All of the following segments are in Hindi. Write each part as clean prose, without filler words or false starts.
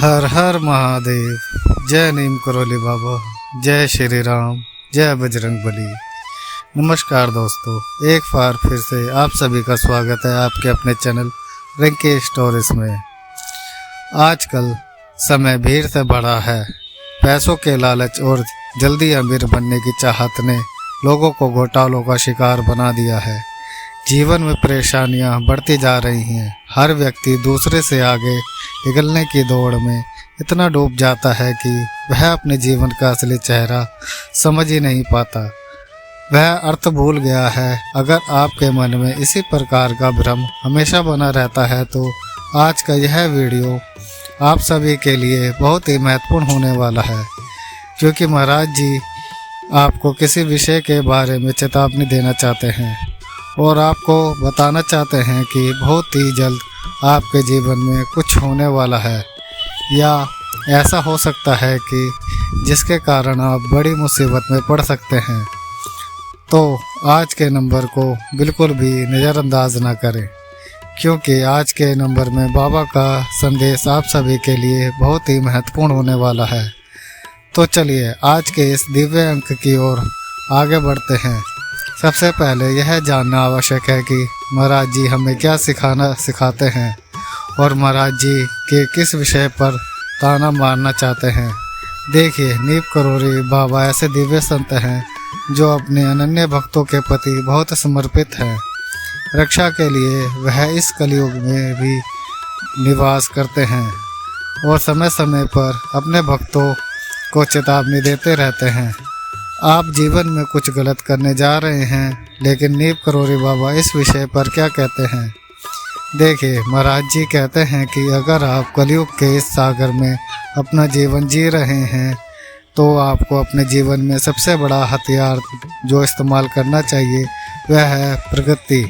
हर हर महादेव। जय नीम करोली बाबा, जय श्री राम, जय बजरंग बली। नमस्कार दोस्तों, एक बार फिर से आप सभी का स्वागत है आपके अपने चैनल रिंकी स्टोरीज में। आजकल समय भीड़ से बढ़ा है। पैसों के लालच और जल्दी अमीर बनने की चाहत ने लोगों को घोटालों का शिकार बना दिया है। जीवन में परेशानियां बढ़ती जा रही हैं। हर व्यक्ति दूसरे से आगे निकलने की दौड़ में इतना डूब जाता है कि वह अपने जीवन का असली चेहरा समझ ही नहीं पाता। वह अर्थ भूल गया है। अगर आपके मन में इसी प्रकार का भ्रम हमेशा बना रहता है तो आज का यह वीडियो आप सभी के लिए बहुत ही महत्वपूर्ण होने वाला है, क्योंकि महाराज जी आपको किसी विषय के बारे में चेतावनी देना चाहते हैं और आपको बताना चाहते हैं कि बहुत ही जल्द आपके जीवन में कुछ होने वाला है, या ऐसा हो सकता है कि जिसके कारण आप बड़ी मुसीबत में पड़ सकते हैं। तो आज के नंबर को बिल्कुल भी नज़रअंदाज ना करें, क्योंकि आज के नंबर में बाबा का संदेश आप सभी के लिए बहुत ही महत्वपूर्ण होने वाला है। तो चलिए आज के इस दिव्य अंक की ओर आगे बढ़ते हैं। सबसे पहले यह जानना आवश्यक है कि महाराज जी हमें क्या सिखाते हैं और महाराज जी के किस विषय पर ताना मारना चाहते हैं। देखिए, नीम करोली बाबा ऐसे दिव्य संत हैं जो अपने अनन्य भक्तों के प्रति बहुत समर्पित हैं। रक्षा के लिए वह इस कलयुग में भी निवास करते हैं और समय समय पर अपने भक्तों को चेतावनी देते रहते हैं। आप जीवन में कुछ गलत करने जा रहे हैं, लेकिन नीम करोली बाबा इस विषय पर क्या कहते हैं। देखिए, महाराज जी कहते हैं कि अगर आप कलयुग के इस सागर में अपना जीवन जी रहे हैं तो आपको अपने जीवन में सबसे बड़ा हथियार जो इस्तेमाल करना चाहिए वह है प्रगति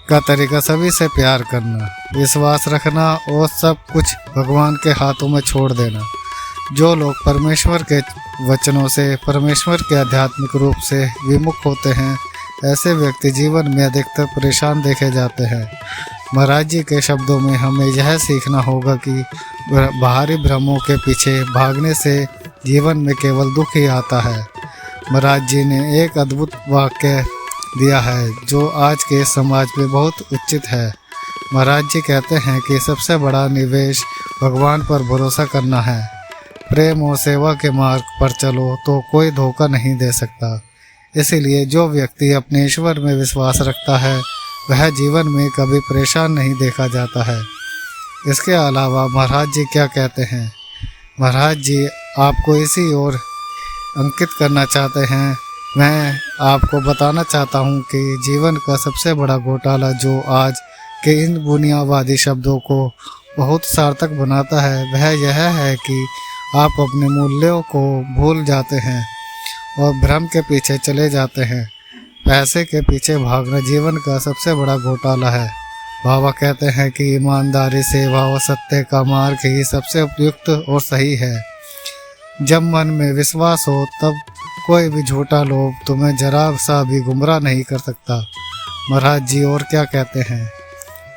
का तरीका। सभी से प्यार करना, विश्वास रखना और सब कुछ भगवान के हाथों में छोड़ देना। जो लोग परमेश्वर के वचनों से, परमेश्वर के आध्यात्मिक रूप से विमुख होते हैं, ऐसे व्यक्ति जीवन में अधिकतर परेशान देखे जाते हैं। महाराज जी के शब्दों में हमें यह सीखना होगा कि बाहरी भ्रमों के पीछे भागने से जीवन में केवल दुख ही आता है। महाराज जी ने एक अद्भुत वाक्य दिया है जो आज के समाज में बहुत उचित है। महाराज जी कहते हैं कि सबसे बड़ा निवेश भगवान पर भरोसा करना है। प्रेम और सेवा के मार्ग पर चलो तो कोई धोखा नहीं दे सकता। इसीलिए जो व्यक्ति अपने ईश्वर में विश्वास रखता है वह जीवन में कभी परेशान नहीं देखा जाता है। इसके अलावा महाराज जी क्या कहते हैं, महाराज जी आपको इसी ओर अंकित करना चाहते हैं। मैं आपको बताना चाहता हूँ कि जीवन का सबसे बड़ा घोटाला जो आज के इन बुनियादी शब्दों को बहुत सार्थक बनाता है वह यह है कि आप अपने मूल्यों को भूल जाते हैं और भ्रम के पीछे चले जाते हैं। पैसे के पीछे भागना जीवन का सबसे बड़ा घोटाला है। बाबा कहते हैं कि ईमानदारी, सेवा और सत्य का मार्ग ही सबसे उपयुक्त और सही है। जब मन में विश्वास हो तब कोई भी झूठा लोभ तुम्हें जरा सा भी गुमराह नहीं कर सकता। महाराज जी और क्या कहते हैं,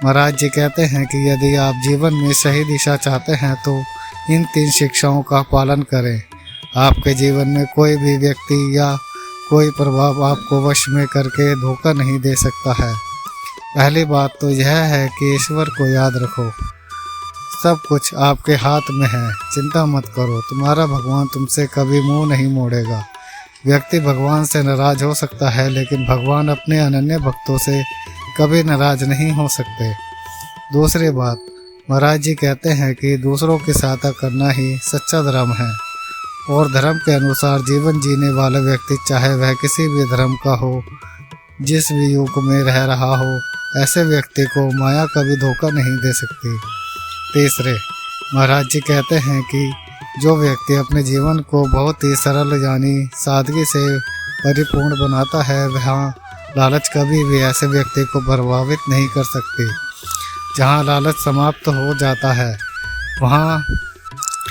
महाराज जी कहते हैं कि यदि आप जीवन में सही दिशा चाहते हैं तो इन 3 शिक्षाओं का पालन करें। आपके जीवन में कोई भी व्यक्ति या कोई प्रभाव आपको वश में करके धोखा नहीं दे सकता है। पहली बात तो यह है कि ईश्वर को याद रखो। सब कुछ आपके हाथ में है, चिंता मत करो। तुम्हारा भगवान तुमसे कभी मुंह नहीं मोड़ेगा। व्यक्ति भगवान से नाराज हो सकता है, लेकिन भगवान अपने अनन्य भक्तों से कभी नाराज नहीं हो सकते। दूसरी बात, महाराज जी कहते हैं कि दूसरों की सहायता करना ही सच्चा धर्म है और धर्म के अनुसार जीवन जीने वाला व्यक्ति, चाहे वह किसी भी धर्म का हो, जिस भी युग में रह रहा हो, ऐसे व्यक्ति को माया कभी धोखा नहीं दे सकती। तीसरे, महाराज जी कहते हैं कि जो व्यक्ति अपने जीवन को बहुत ही सरल यानी सादगी से परिपूर्ण बनाता है वह लालच कभी भी ऐसे व्यक्ति को प्रभावित नहीं कर सकती। जहाँ लालच समाप्त हो जाता है वहाँ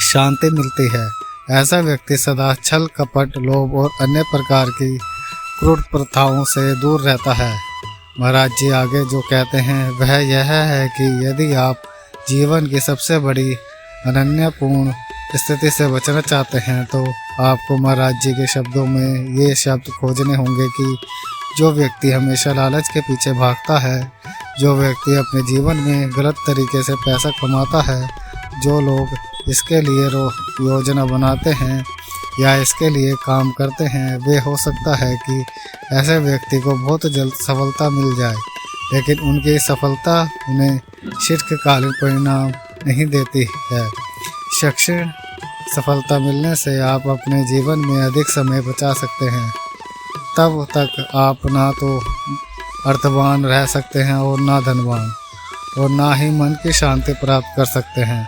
शांति मिलती है। ऐसा व्यक्ति सदा छल कपट, लोभ और अन्य प्रकार की क्रूर प्रथाओं से दूर रहता है। महाराज जी आगे जो कहते हैं वह यह है कि यदि आप जीवन की सबसे बड़ी अनन्यपूर्ण स्थिति से बचना चाहते हैं तो आपको महाराज जी के शब्दों में ये शब्द खोजने होंगे कि जो व्यक्ति हमेशा लालच के पीछे भागता है, जो व्यक्ति अपने जीवन में गलत तरीके से पैसा कमाता है, जो लोग इसके लिए योजना बनाते हैं या इसके लिए काम करते हैं, वे हो सकता है कि ऐसे व्यक्ति को बहुत जल्द सफलता मिल जाए, लेकिन उनकी सफलता उन्हें शीघ्रकालीन परिणाम नहीं देती है। क्षणिक सफलता मिलने से आप अपने जीवन में अधिक समय बचा सकते हैं। तब तक आप ना तो अर्थवान रह सकते हैं और ना धनवान, और ना ही मन की शांति प्राप्त कर सकते हैं।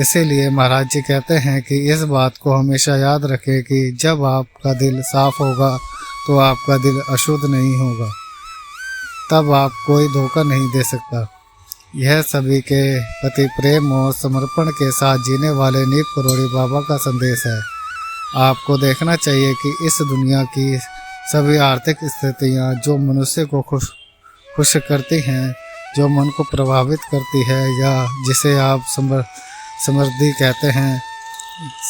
इसीलिए महाराज जी कहते हैं कि इस बात को हमेशा याद रखें कि जब आपका दिल साफ होगा तो आपका दिल अशुद्ध नहीं होगा, तब आप कोई धोखा नहीं दे सकता। यह सभी के प्रति प्रेम और समर्पण के साथ जीने वाले नीप करोड़ी बाबा का संदेश है। आपको देखना चाहिए कि इस दुनिया की सभी आर्थिक स्थितियाँ जो मनुष्य को खुश करती हैं, जो मन को प्रभावित करती है या जिसे आप समृद्धि कहते हैं,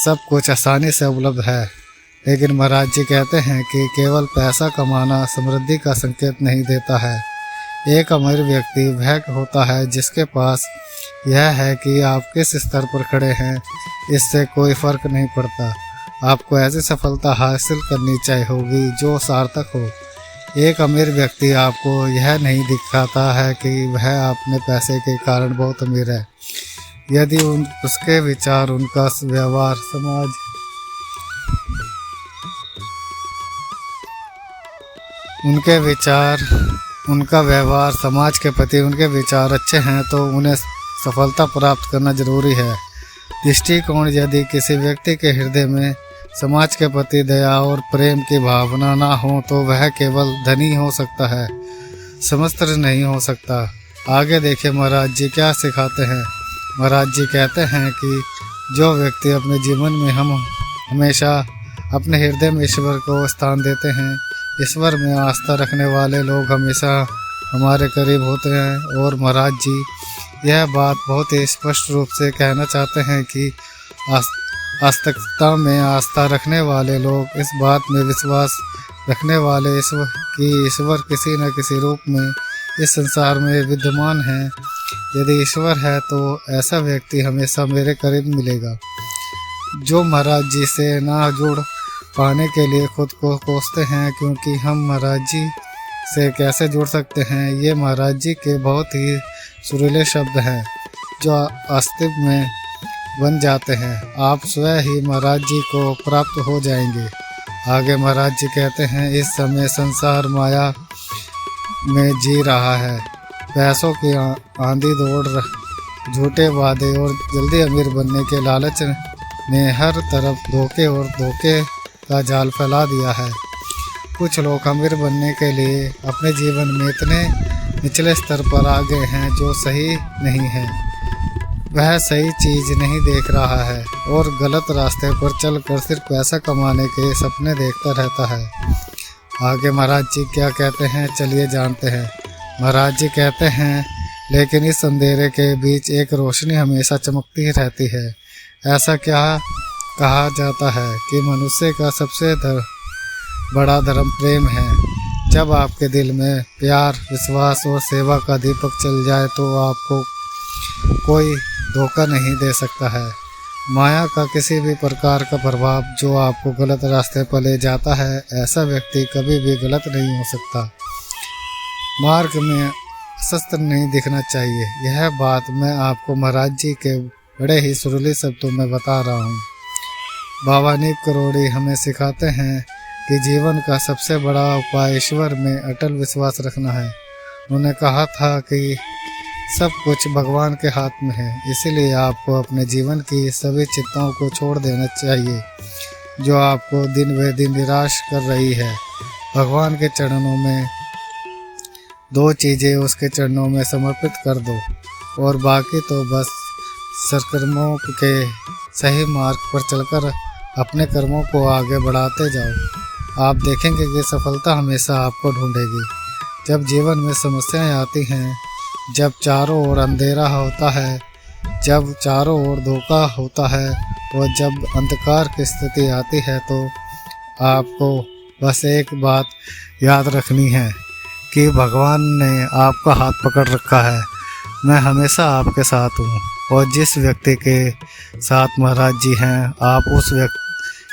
सब कुछ आसानी से उपलब्ध है। लेकिन महाराज जी कहते हैं कि केवल पैसा कमाना समृद्धि का संकेत नहीं देता है। एक अमीर व्यक्ति वह होता है जिसके पास यह है कि आप किस स्तर पर खड़े हैं, इससे कोई फर्क नहीं पड़ता। आपको ऐसी सफलता हासिल करनी चाहिए होगी जो सार्थक हो। एक अमीर व्यक्ति आपको यह नहीं दिखाता है कि वह अपने पैसे के कारण बहुत अमीर है। यदि उसके विचार, उनका व्यवहार उनका व्यवहार समाज के प्रति उनके विचार अच्छे हैं तो उन्हें सफलता प्राप्त करना जरूरी है। दृष्टिकोण यदि किसी व्यक्ति के हृदय में समाज के प्रति दया और प्रेम की भावना ना हो तो वह केवल धनी हो सकता है, समस्त्र नहीं हो सकता। आगे देखिए महाराज जी क्या सिखाते हैं। महाराज जी कहते हैं कि जो व्यक्ति अपने जीवन में हम हमेशा अपने हृदय में ईश्वर को स्थान देते हैं, ईश्वर में आस्था रखने वाले लोग हमेशा हमारे करीब होते हैं। और महाराज जी यह बात बहुत ही स्पष्ट रूप से कहना चाहते हैं कि आस्तिकता में आस्था रखने वाले लोग, इस बात में विश्वास रखने वाले ईश्वर किसी न किसी रूप में इस संसार में विद्यमान है। यदि ईश्वर है तो ऐसा व्यक्ति हमेशा मेरे करीब मिलेगा। जो महाराज जी से ना जुड़ पाने के लिए खुद को कोसते हैं, क्योंकि हम महाराज जी से कैसे जुड़ सकते हैं, ये महाराज जी के बहुत ही सुरीले शब्द हैं जो अस्तित्व में बन जाते हैं। आप स्वयं ही महाराज जी को प्राप्त हो जाएंगे। आगे महाराज जी कहते हैं, इस समय संसार माया में जी रहा है। पैसों की आंधी दौड़, झूठे वादे और जल्दी अमीर बनने के लालच ने हर तरफ धोखे का जाल फैला दिया है। कुछ लोग अमीर बनने के लिए अपने जीवन में इतने निचले स्तर पर आ गए हैं जो सही नहीं है। वह सही चीज़ नहीं देख रहा है और गलत रास्ते पर चलकर सिर्फ पैसा कमाने के सपने देखता रहता है। आगे महाराज जी क्या कहते हैं, चलिए जानते हैं। महाराज जी कहते हैं, लेकिन इस अंधेरे के बीच एक रोशनी हमेशा चमकती रहती है। ऐसा क्या कहा जाता है कि मनुष्य का सबसे बड़ा धर्म प्रेम है। जब आपके दिल में प्यार, विश्वास और सेवा का दीपक चल जाए तो आपको कोई धोखा नहीं दे सकता है। माया का किसी भी प्रकार का प्रभाव जो आपको गलत रास्ते पर ले जाता है, ऐसा व्यक्ति कभी भी गलत नहीं हो सकता। मार्ग में शस्त्र नहीं दिखना चाहिए। यह बात मैं आपको महाराज जी के बड़े ही सुरीले शब्दों में बता रहा हूँ। बाबा नीप करोड़ी हमें सिखाते हैं कि जीवन का सबसे बड़ा उपाय ईश्वर में अटल विश्वास रखना है। उन्होंने कहा था कि सब कुछ भगवान के हाथ में है, इसीलिए आपको अपने जीवन की सभी चिंताओं को छोड़ देना चाहिए जो आपको दिन ब दिन निराश कर रही है। भगवान के चरणों में दो चीज़ें उसके चरणों में समर्पित कर दो और बाकी तो बस सत्कर्मों के सही मार्ग पर चलकर अपने कर्मों को आगे बढ़ाते जाओ। आप देखेंगे कि सफलता हमेशा आपको ढूंढेगी। जब जीवन में समस्याएं आती हैं, जब चारों ओर अंधेरा होता है, जब चारों ओर धोखा होता है और जब अंधकार की स्थिति आती है तो आपको बस एक बात याद रखनी है कि भगवान ने आपका हाथ पकड़ रखा है। मैं हमेशा आपके साथ हूँ। और जिस व्यक्ति के साथ महाराज जी हैं, आप उस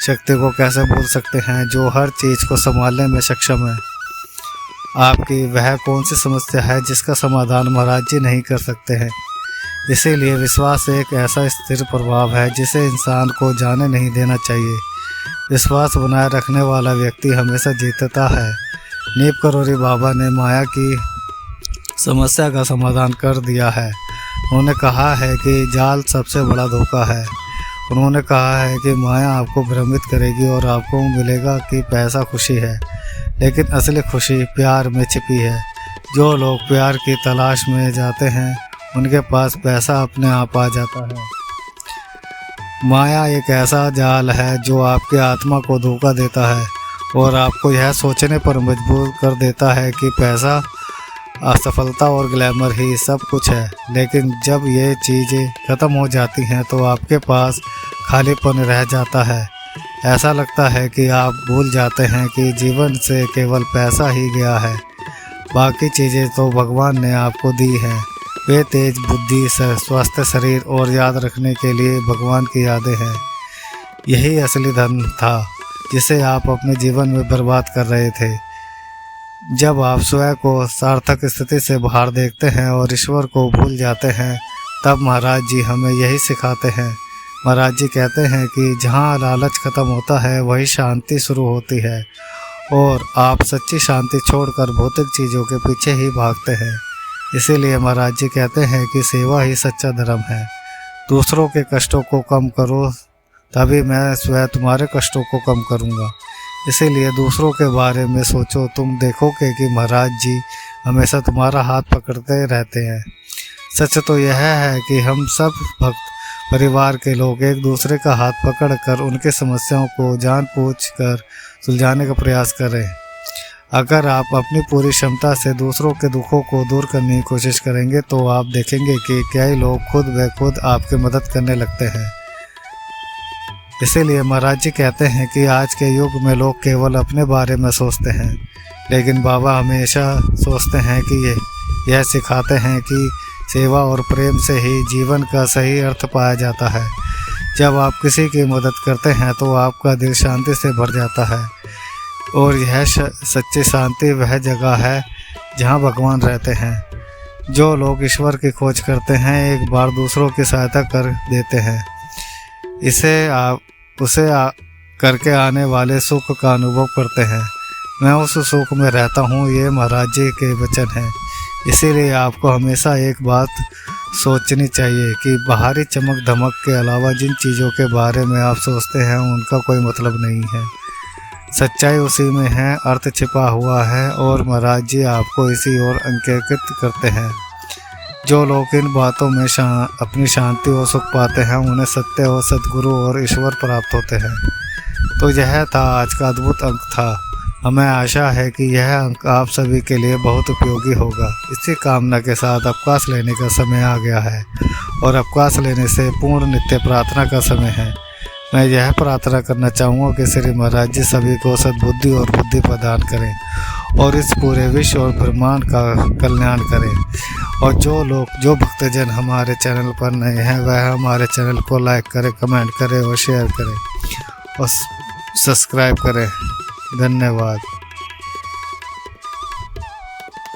शक्ति को कैसे भूल सकते हैं जो हर चीज़ को संभालने में सक्षम है। आपकी वह कौन सी समस्या है जिसका समाधान महाराज जी नहीं कर सकते हैं। इसीलिए विश्वास एक ऐसा स्थिर प्रभाव है जिसे इंसान को जाने नहीं देना चाहिए। विश्वास बनाए रखने वाला व्यक्ति हमेशा जीतता है। नीप करोली बाबा ने माया की समस्या का समाधान कर दिया है। उन्होंने कहा है कि जाल सबसे बड़ा धोखा है। उन्होंने कहा है कि माया आपको भ्रमित करेगी और आपको मिलेगा कि पैसा खुशी है, लेकिन असली खुशी प्यार में छिपी है। जो लोग प्यार की तलाश में जाते हैं उनके पास पैसा अपने आप आ जाता है। माया एक ऐसा जाल है जो आपकी आत्मा को धोखा देता है और आपको यह सोचने पर मजबूर कर देता है कि पैसा, असफलता और ग्लैमर ही सब कुछ है। लेकिन जब ये चीज़ें ख़त्म हो जाती हैं तो आपके पास खालीपन रह जाता है। ऐसा लगता है कि आप भूल जाते हैं कि जीवन से केवल पैसा ही गया है। बाकी चीज़ें तो भगवान ने आपको दी हैं। वे तेज बुद्धि, स्वस्थ शरीर और याद रखने के लिए भगवान की यादें हैं। यही असली धन था जिसे आप अपने जीवन में बर्बाद कर रहे थे। जब आप स्वयं को सार्थक स्थिति से बाहर देखते हैं और ईश्वर को भूल जाते हैं, तब महाराज जी हमें यही सिखाते हैं। महाराज जी कहते हैं कि जहाँ लालच खत्म होता है वही शांति शुरू होती है और आप सच्ची शांति छोड़कर भौतिक चीज़ों के पीछे ही भागते हैं। इसीलिए महाराज जी कहते हैं कि सेवा ही सच्चा धर्म है। दूसरों के कष्टों को कम करो, तभी मैं स्वयं तुम्हारे कष्टों को कम करूँगा। इसीलिए दूसरों के बारे में सोचो। तुम देखोगे कि महाराज जी हमेशा तुम्हारा हाथ पकड़ते रहते हैं। सच तो यह है कि हम सब भक्त परिवार के लोग एक दूसरे का हाथ पकड़कर उनकी समस्याओं को जानबूझकर सुलझाने का प्रयास करें। अगर आप अपनी पूरी क्षमता से दूसरों के दुखों को दूर करने की कोशिश करेंगे तो आप देखेंगे कि कई लोग खुद ब खुद आपकी मदद करने लगते हैं। इसीलिए महाराज जी कहते हैं कि आज के युग में लोग केवल अपने बारे में सोचते हैं, लेकिन बाबा हमेशा सोचते हैं कि यह सिखाते हैं कि सेवा और प्रेम से ही जीवन का सही अर्थ पाया जाता है। जब आप किसी की मदद करते हैं तो आपका दिल शांति से भर जाता है और यह सच्ची शांति वह जगह है जहाँ भगवान रहते हैं। जो लोग ईश्वर की खोज करते हैं एक बार दूसरों की सहायता कर देते हैं। उसे करके आने वाले सुख का अनुभव करते हैं। मैं उस सुख में रहता हूँ, ये महाराज जी के वचन हैं। इसीलिए आपको हमेशा एक बात सोचनी चाहिए कि बाहरी चमक धमक के अलावा जिन चीज़ों के बारे में आप सोचते हैं उनका कोई मतलब नहीं है। सच्चाई उसी में है, अर्थ छिपा हुआ है और महाराज जी आपको इसी ओर अंकित करते हैं। जो लोग इन बातों में अपनी शांति और सुख पाते हैं उन्हें सत्य और सद्गुरु और ईश्वर प्राप्त होते हैं। तो यह था आज का अद्भुत अंक था। हमें आशा है कि यह अंक आप सभी के लिए बहुत उपयोगी होगा। इसी कामना के साथ अवकाश लेने का समय आ गया है और अवकाश लेने से पूर्ण नित्य प्रार्थना का समय है। मैं यह प्रार्थना करना चाहूँगा कि श्री महाराज जी सभी को सद्बुद्धि और बुद्धि प्रदान करें और इस पूरे विश्व और ब्रह्मांड का कल्याण करें। और जो भक्तजन हमारे चैनल पर नए हैं वह हमारे चैनल को लाइक करें, कमेंट करें और शेयर करें और सब्सक्राइब करें। धन्यवाद।